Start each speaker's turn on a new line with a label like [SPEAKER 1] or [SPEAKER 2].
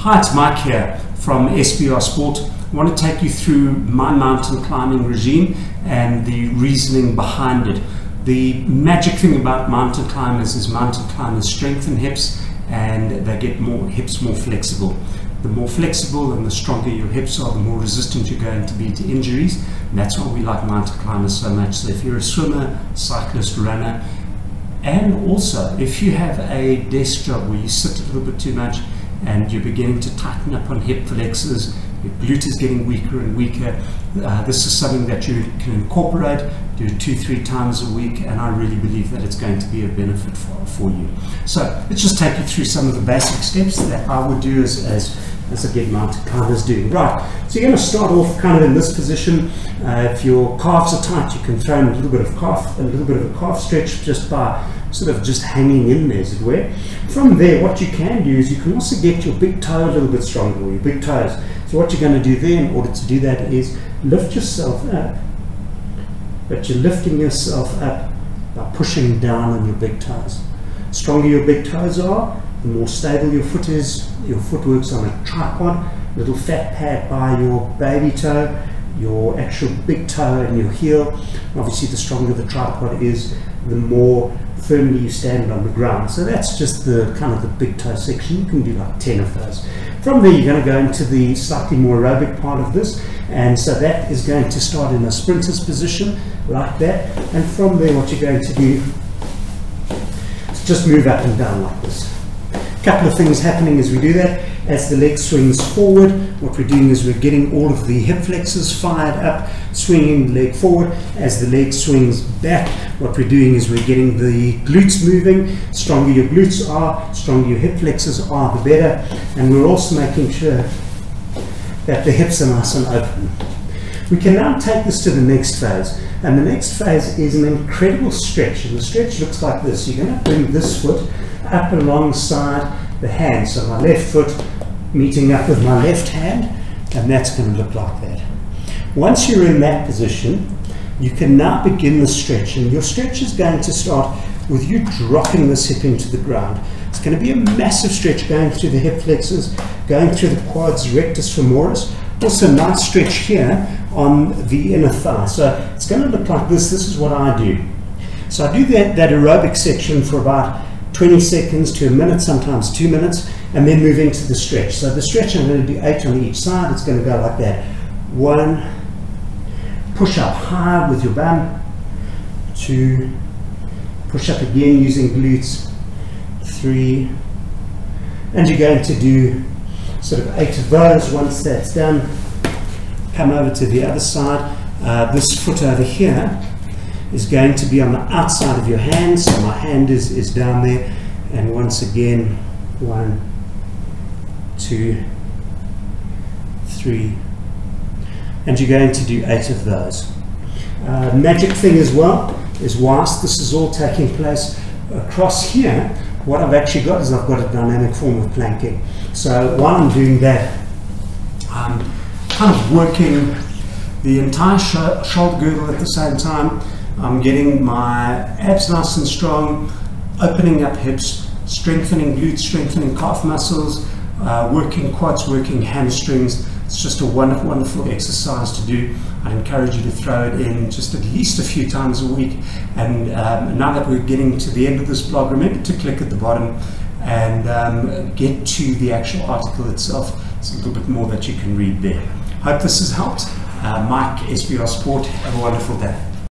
[SPEAKER 1] Hi, it's Mike here from SBR Sport. I want to take you through my mountain climbing regime and the reasoning behind it. The magic thing about mountain climbers is mountain climbers strengthen hips and they get hips more flexible. The more flexible and the stronger your hips are, the more resistant you're going to be to injuries. And that's why we like mountain climbers so much. So if you're a swimmer, cyclist, runner, and also if you have a desk job where you sit a little bit too much and you're beginning to tighten up on hip flexors, your glute is getting weaker and weaker, this is something that you can incorporate, do 2-3 times a week, and I really believe that it's going to be a benefit for you. So let's just take you through some of the basic steps that I would do as I get mountain climbers doing. Right, so you're going to start off kind of in this position. If your calves are tight, you can throw in a little bit of a calf stretch just by sort of just hanging in there, as it were. From there, what you can do is you can also get your big toe a little bit stronger, or your big toes. So what you're going to do there in order to do that is lift yourself up, but you're lifting yourself up by pushing down on your big toes. The stronger your big toes are, the more stable your foot is. Your foot works on a tripod, little fat pad by your baby toe, your actual big toe and your heel. Obviously the stronger the tripod is, the more firmly you stand on the ground. So that's just the kind of the big toe section. You can do like 10 of those. From there, you're going to go into the slightly more aerobic part of this, and so that is going to start in a sprinter's position like that. And from there, what you're going to do is just move up and down like this. A couple of things happening as we do that. As the leg swings forward, what we're doing is we're getting all of the hip flexors fired up, swinging the leg forward. As the leg swings back, what we're doing is we're getting the glutes moving. Stronger your glutes are, stronger your hip flexors are, the better. And we're also making sure that the hips are nice and open. We can now take this to the next phase. And the next phase is an incredible stretch. And the stretch looks like this. You're going to bring this foot up alongside the hand. So my left foot meeting up with my left hand, and that's going to look like that. Once you're in that position, you can now begin the stretch, and your stretch is going to start with you dropping this hip into the ground. It's going to be a massive stretch going through the hip flexors, going through the quads, rectus femoris. Also a nice stretch here on the inner thigh. So it's going to look like this. This is what I do. So I do that aerobic section for about 20 seconds to a minute, sometimes 2 minutes, and then move into the stretch. So the stretch, I'm going to do 8 on each side. It's going to go like that. 1, push up high with your bum. 2, push up again using glutes. 3, and you're going to do sort of 8 of those. Once that's done, come over to the other side. This foot over here is going to be on the outside of your hand, so my hand is down there, and once again 1, 2, 3, and you're going to do 8 of those. Magic thing as well is, whilst this is all taking place across here, what I've actually got is I've got a dynamic form of planking. So while I'm doing that, I'm kind of working the entire shoulder girdle at the same time. I'm getting my abs nice and strong, opening up hips, strengthening glutes, strengthening calf muscles, working quads, working hamstrings. It's just a wonderful, wonderful exercise to do. I encourage you to throw it in just at least a few times a week. And now that we're getting to the end of this blog, remember to click at the bottom and get to the actual article itself. There's a little bit more that you can read there. Hope this has helped. Mike, SBR Sport, have a wonderful day.